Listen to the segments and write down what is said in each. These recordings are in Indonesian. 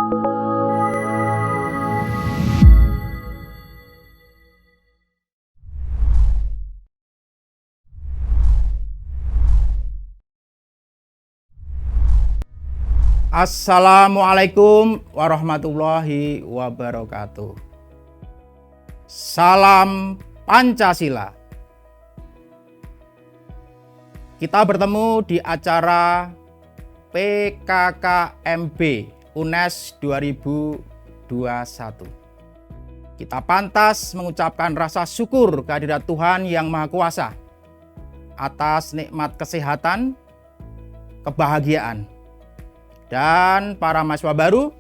Assalamualaikum warahmatullahi wabarakatuh. Salam Pancasila. Kita bertemu di acara PKKMB UNES 2021. Kita pantas mengucapkan rasa syukur kehadirat Tuhan Yang Maha Kuasa atas nikmat kesehatan, kebahagiaan, dan para mahasiswa baru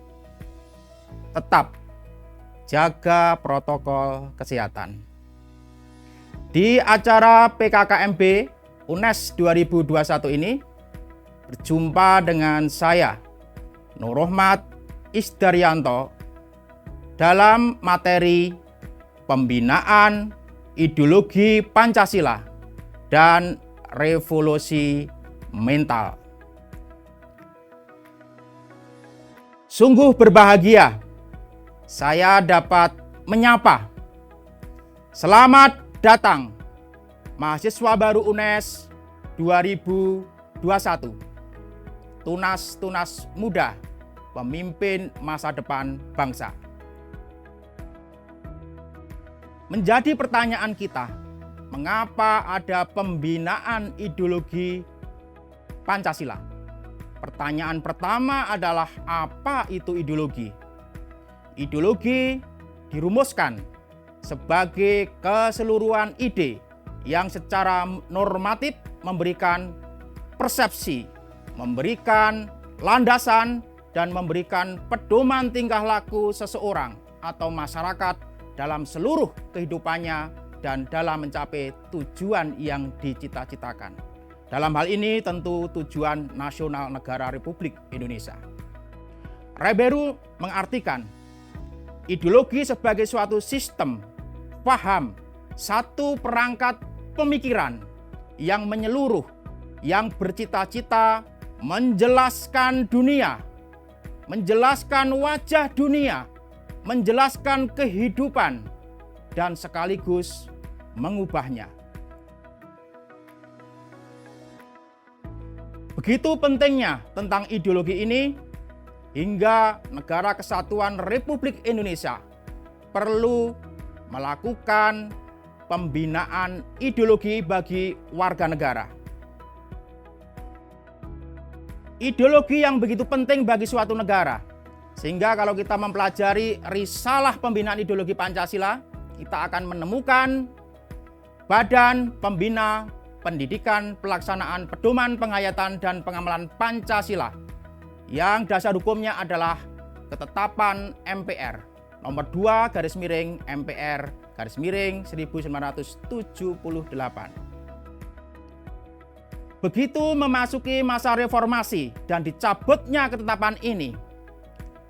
tetap jaga protokol kesehatan. Di acara PKKMB UNES 2021 ini berjumpa dengan saya, Nur Rohmat Isdaryanto, dalam materi pembinaan ideologi Pancasila dan revolusi mental. Sungguh berbahagia saya dapat menyapa. Selamat datang mahasiswa baru UNES 2021. Tunas-tunas muda pemimpin masa depan bangsa. Menjadi pertanyaan kita, mengapa ada pembinaan ideologi Pancasila? Pertanyaan pertama adalah apa itu ideologi? Ideologi dirumuskan sebagai keseluruhan ide yang secara normatif memberikan persepsi, memberikan landasan, dan memberikan pedoman tingkah laku seseorang atau masyarakat dalam seluruh kehidupannya dan dalam mencapai tujuan yang dicita-citakan. Dalam hal ini tentu tujuan nasional negara Republik Indonesia. Reberu mengartikan ideologi sebagai suatu sistem, paham, satu perangkat pemikiran yang menyeluruh, yang bercita-cita menjelaskan dunia, menjelaskan wajah dunia, menjelaskan kehidupan, dan sekaligus mengubahnya. Begitu pentingnya tentang ideologi ini, hingga Negara Kesatuan Republik Indonesia perlu melakukan pembinaan ideologi bagi warga negara. Ideologi yang begitu penting bagi suatu negara, sehingga kalau kita mempelajari risalah pembinaan ideologi Pancasila, kita akan menemukan Badan Pembina Pendidikan Pelaksanaan Pedoman Penghayatan dan Pengamalan Pancasila yang dasar hukumnya adalah Ketetapan MPR nomor 2/MPR/1978. Begitu memasuki masa reformasi dan dicabutnya ketetapan ini,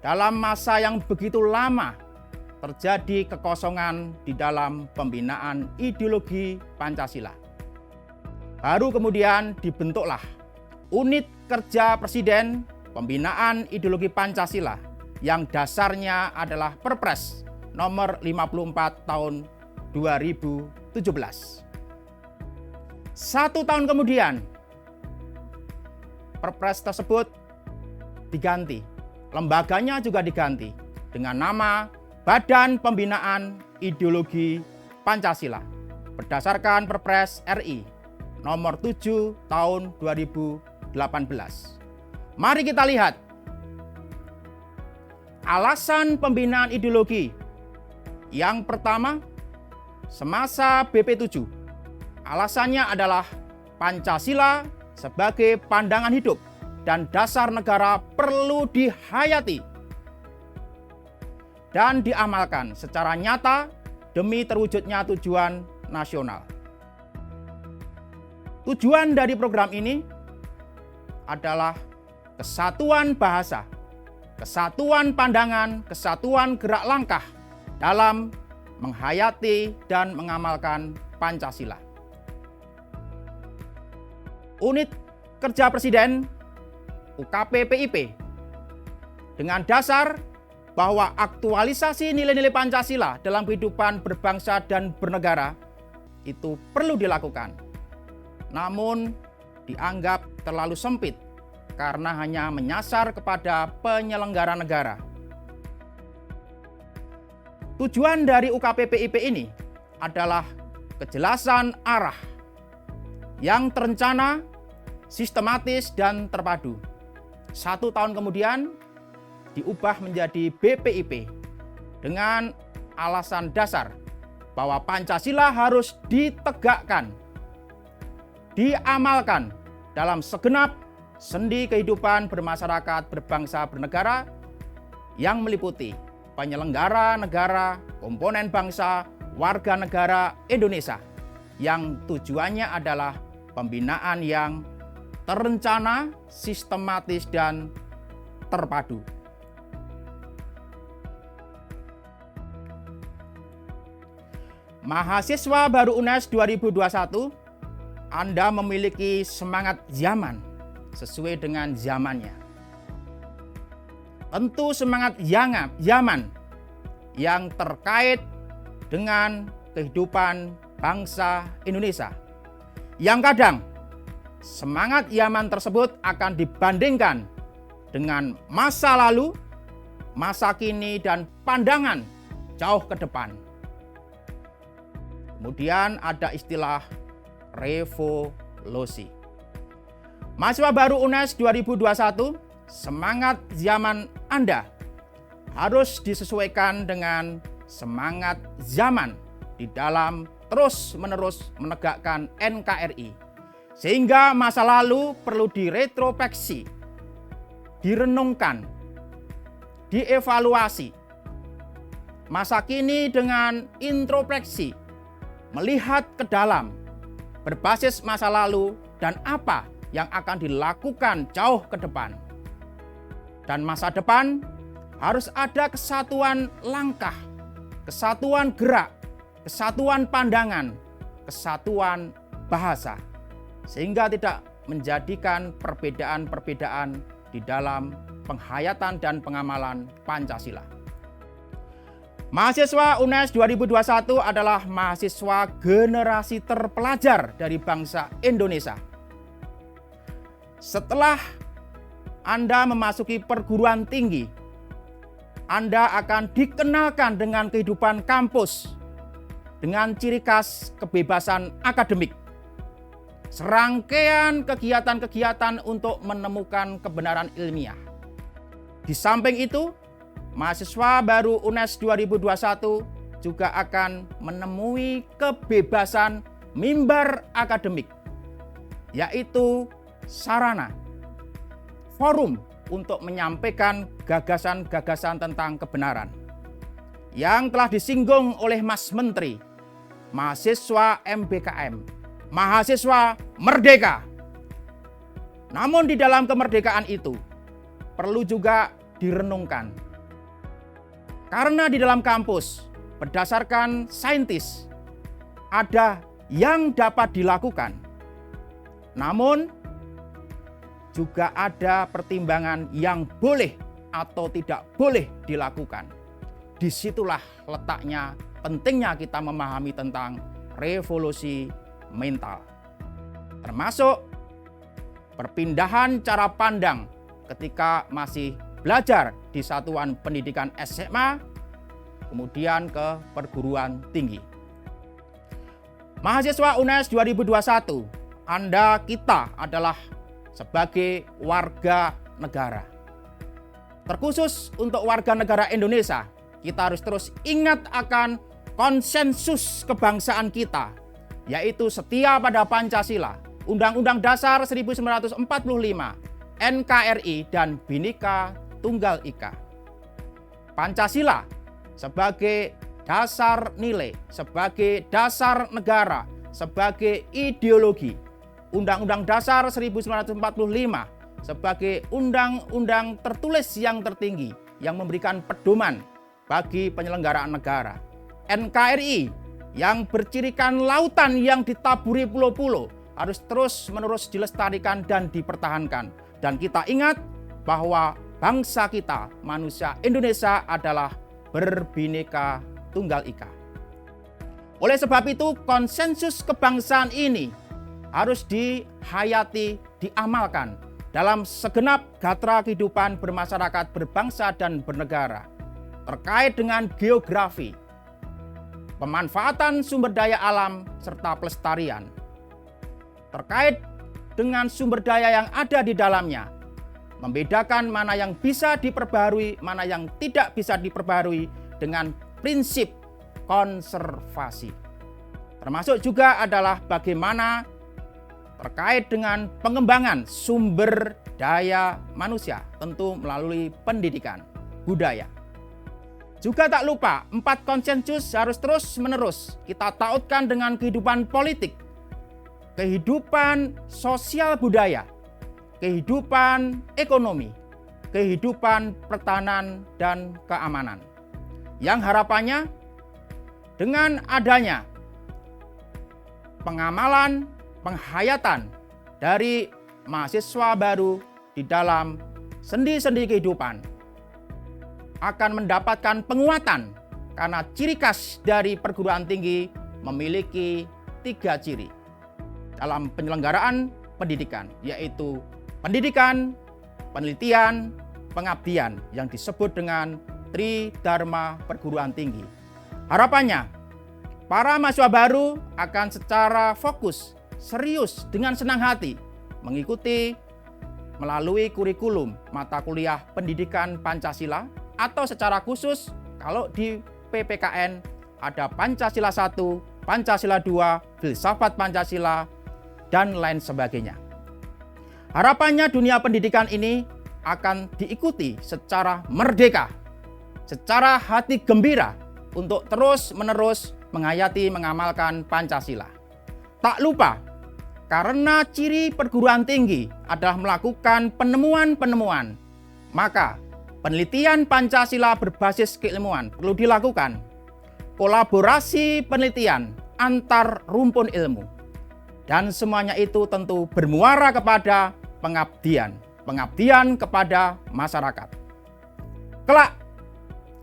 dalam masa yang begitu lama terjadi kekosongan di dalam pembinaan ideologi Pancasila. Baru kemudian dibentuklah Unit Kerja Presiden Pembinaan Ideologi Pancasila yang dasarnya adalah Perpres nomor 54 tahun 2017. 1 tahun kemudian Perpres tersebut diganti. Lembaganya juga diganti dengan nama Badan Pembinaan Ideologi Pancasila berdasarkan Perpres RI nomor 7 tahun 2018. Mari kita lihat alasan pembinaan ideologi. Yang pertama, semasa BP7. Alasannya adalah Pancasila sebagai pandangan hidup dan dasar negara perlu dihayati dan diamalkan secara nyata demi terwujudnya tujuan nasional. Tujuan dari program ini adalah kesatuan bahasa, kesatuan pandangan, kesatuan gerak langkah dalam menghayati dan mengamalkan Pancasila. Unit Kerja Presiden UKP PIP dengan dasar bahwa aktualisasi nilai-nilai Pancasila dalam kehidupan berbangsa dan bernegara itu perlu dilakukan. Namun dianggap terlalu sempit karena hanya menyasar kepada penyelenggara negara. Tujuan dari UKPPIP ini adalah kejelasan arah yang terencana, sistematis, dan terpadu. 1 tahun kemudian diubah menjadi BPIP dengan alasan dasar bahwa Pancasila harus ditegakkan, diamalkan dalam segenap sendi kehidupan bermasyarakat, berbangsa, bernegara yang meliputi penyelenggara negara, komponen bangsa, warga negara Indonesia yang tujuannya adalah pembinaan yang terencana, sistematis, dan terpadu. Mahasiswa baru UNES 2021, Anda memiliki semangat zaman sesuai dengan zamannya. Tentu semangat zaman yang terkait dengan kehidupan bangsa Indonesia. Yang kadang semangat zaman tersebut akan dibandingkan dengan masa lalu, masa kini, dan pandangan jauh ke depan. Kemudian ada istilah revolusi. Mahasiswa baru UNES 2021, semangat zaman Anda harus disesuaikan dengan semangat zaman di dalam terus-menerus menegakkan NKRI. Sehingga masa lalu perlu diretrospeksi, direnungkan, dievaluasi. Masa kini dengan introspeksi, melihat ke dalam, berbasis masa lalu dan apa yang akan dilakukan jauh ke depan. Dan masa depan harus ada kesatuan langkah, kesatuan gerak, kesatuan pandangan, kesatuan bahasa. Sehingga tidak menjadikan perbedaan-perbedaan di dalam penghayatan dan pengamalan Pancasila. Mahasiswa UNES 2021 adalah mahasiswa generasi terpelajar dari bangsa Indonesia. Setelah Anda memasuki perguruan tinggi, Anda akan dikenalkan dengan kehidupan kampus dengan ciri khas kebebasan akademik. Serangkaian kegiatan-kegiatan untuk menemukan kebenaran ilmiah. Di samping itu, mahasiswa baru UNES 2021 juga akan menemui kebebasan mimbar akademik, yaitu sarana, forum untuk menyampaikan gagasan-gagasan tentang kebenaran yang telah disinggung oleh Mas Menteri, mahasiswa MBKM, mahasiswa merdeka. Namun di dalam kemerdekaan itu perlu juga direnungkan. Karena di dalam kampus berdasarkan saintis ada yang dapat dilakukan. Namun juga ada pertimbangan yang boleh atau tidak boleh dilakukan. Disitulah letaknya pentingnya kita memahami tentang revolusi mental. Termasuk perpindahan cara pandang ketika masih belajar di satuan pendidikan SMA, kemudian ke perguruan tinggi. Mahasiswa UNES 2021, kita adalah sebagai warga negara. Terkhusus untuk warga negara Indonesia, kita harus terus ingat akan konsensus kebangsaan kita, yaitu setia pada Pancasila, Undang-Undang Dasar 1945, NKRI, dan Bhinneka Tunggal Ika. Pancasila sebagai dasar nilai, sebagai dasar negara, sebagai ideologi. Undang-Undang Dasar 1945 sebagai undang-undang tertulis yang tertinggi yang memberikan pedoman bagi penyelenggaraan negara. NKRI yang bercirikan lautan yang ditaburi pulau-pulau harus terus-menerus dilestarikan dan dipertahankan. Dan kita ingat bahwa bangsa kita, manusia Indonesia adalah berbineka tunggal ika. Oleh sebab itu, konsensus kebangsaan ini harus dihayati, diamalkan dalam segenap gatra kehidupan bermasyarakat, berbangsa, dan bernegara. Terkait dengan geografi, pemanfaatan sumber daya alam, serta pelestarian. Terkait dengan sumber daya yang ada di dalamnya, membedakan mana yang bisa diperbarui, mana yang tidak bisa diperbarui dengan prinsip konservasi. Termasuk juga adalah bagaimana terkait dengan pengembangan sumber daya manusia, tentu melalui pendidikan, budaya. Juga tak lupa, 4 konsensus harus terus-menerus kita tautkan dengan kehidupan politik, kehidupan sosial budaya, kehidupan ekonomi, kehidupan pertahanan dan keamanan. Yang harapannya dengan adanya pengamalan, penghayatan dari mahasiswa baru di dalam sendi-sendi kehidupan akan mendapatkan penguatan karena ciri khas dari perguruan tinggi memiliki 3 ciri dalam penyelenggaraan pendidikan, yaitu pendidikan, penelitian, pengabdian yang disebut dengan Tridharma perguruan tinggi. Harapannya, para mahasiswa baru akan secara fokus, serius, dengan senang hati mengikuti melalui kurikulum mata kuliah pendidikan Pancasila, atau secara khusus kalau di PPKN ada Pancasila 1, Pancasila 2, Filsafat Pancasila, dan lain sebagainya. Harapannya dunia pendidikan ini akan diikuti secara merdeka, secara hati gembira untuk terus-menerus menghayati, mengamalkan Pancasila. Tak lupa, karena ciri perguruan tinggi adalah melakukan penemuan-penemuan, maka penelitian Pancasila berbasis keilmuan perlu dilakukan. Kolaborasi penelitian antar rumpun ilmu. Dan semuanya itu tentu bermuara kepada pengabdian. Pengabdian kepada masyarakat. Kelak,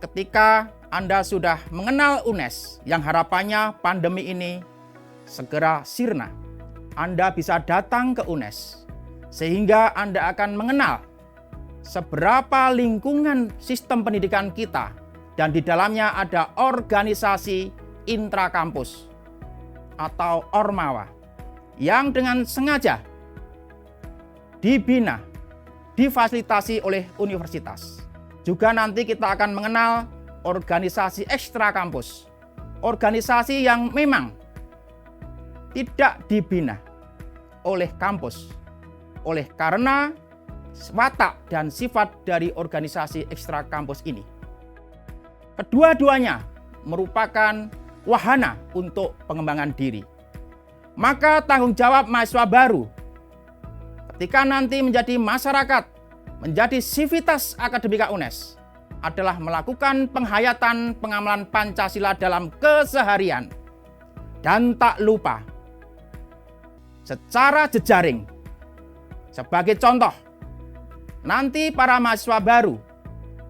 ketika Anda sudah mengenal UNES, yang harapannya pandemi ini segera sirna, Anda bisa datang ke UNES, sehingga Anda akan mengenal seberapa lingkungan sistem pendidikan kita, dan di dalamnya ada organisasi intrakampus atau Ormawa yang dengan sengaja dibina, difasilitasi oleh universitas. Juga nanti kita akan mengenal organisasi ekstra kampus, organisasi yang memang tidak dibina oleh kampus, oleh karena watak dan sifat dari organisasi ekstra kampus ini. Kedua-duanya merupakan wahana untuk pengembangan diri. Maka tanggung jawab mahasiswa baru ketika nanti menjadi masyarakat, menjadi sivitas akademika UNES adalah melakukan penghayatan pengamalan Pancasila dalam keseharian. Dan tak lupa, secara jejaring, sebagai contoh, nanti para mahasiswa baru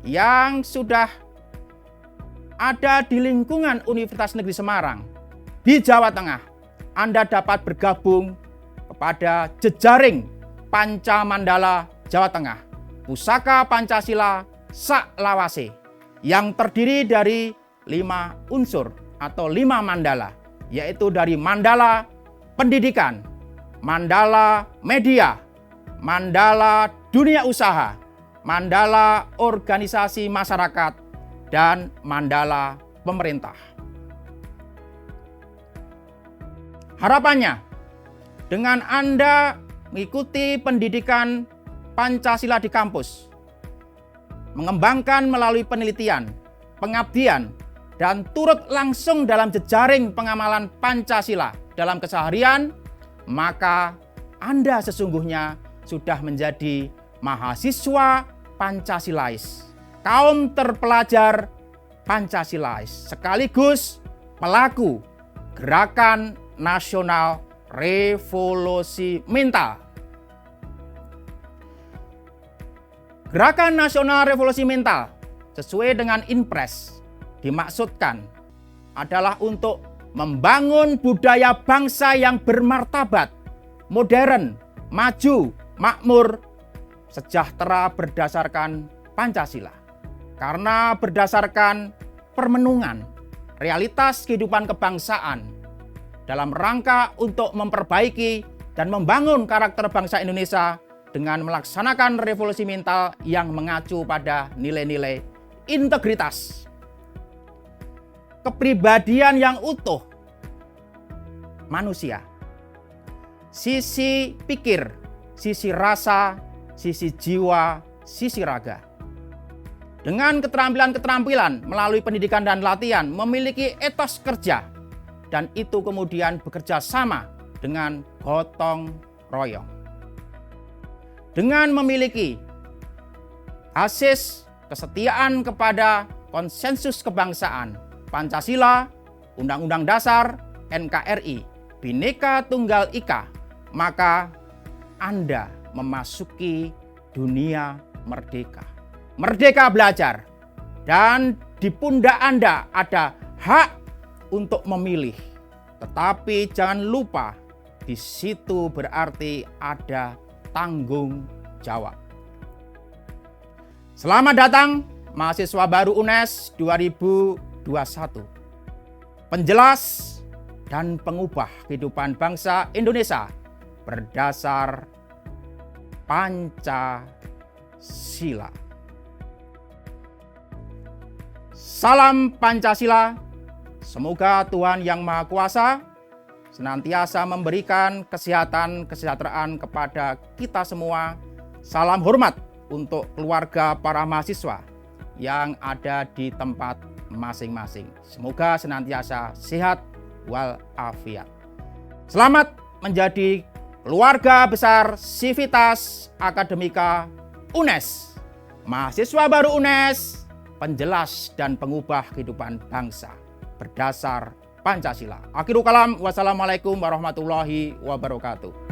yang sudah ada di lingkungan Universitas Negeri Semarang di Jawa Tengah, Anda dapat bergabung kepada jejaring Pancamandala Jawa Tengah, Pusaka Pancasila Saklawase, yang terdiri dari 5 unsur atau 5 mandala, yaitu dari mandala pendidikan, mandala media, mandala dunia usaha, mandala organisasi masyarakat, dan mandala pemerintah. Harapannya, dengan Anda mengikuti pendidikan Pancasila di kampus, mengembangkan melalui penelitian, pengabdian, dan turut langsung dalam jejaring pengamalan Pancasila dalam keseharian, maka Anda sesungguhnya sudah menjadi mahasiswa Pancasilais, kaum terpelajar Pancasilais, sekaligus pelaku gerakan nasional revolusi mental. Gerakan Nasional Revolusi Mental sesuai dengan Inpres dimaksudkan adalah untuk membangun budaya bangsa yang bermartabat, modern, maju, makmur, sejahtera berdasarkan Pancasila. Karena berdasarkan permenungan realitas kehidupan kebangsaan dalam rangka untuk memperbaiki dan membangun karakter bangsa Indonesia dengan melaksanakan revolusi mental yang mengacu pada nilai-nilai integritas, kepribadian yang utuh manusia, sisi pikir, sisi rasa, sisi jiwa, sisi raga. Dengan keterampilan-keterampilan melalui pendidikan dan latihan memiliki etos kerja, dan itu kemudian bekerja sama dengan gotong royong. Dengan memiliki asis kesetiaan kepada konsensus kebangsaan, Pancasila, Undang-Undang Dasar, NKRI, Bhinneka Tunggal Ika, maka Anda memasuki dunia merdeka. Merdeka belajar, dan di pundak Anda ada hak untuk memilih. Tetapi jangan lupa, di situ berarti ada tanggung jawab. Selamat datang mahasiswa baru UNES 2021. Penjelas dan pengubah kehidupan bangsa Indonesia berdasar Pancasila. Salam Pancasila. Semoga Tuhan Yang Maha Kuasa senantiasa memberikan kesehatan, kesejahteraan kepada kita semua. Salam hormat untuk keluarga para mahasiswa yang ada di tempat masing-masing. Semoga senantiasa sehat walafiat. Selamat menjadi keluarga besar Civitas Akademika UNES. Mahasiswa baru UNES, penjelas dan pengubah kehidupan bangsa berdasar Pancasila. Akhirul kalam, wassalamualaikum warahmatullahi wabarakatuh.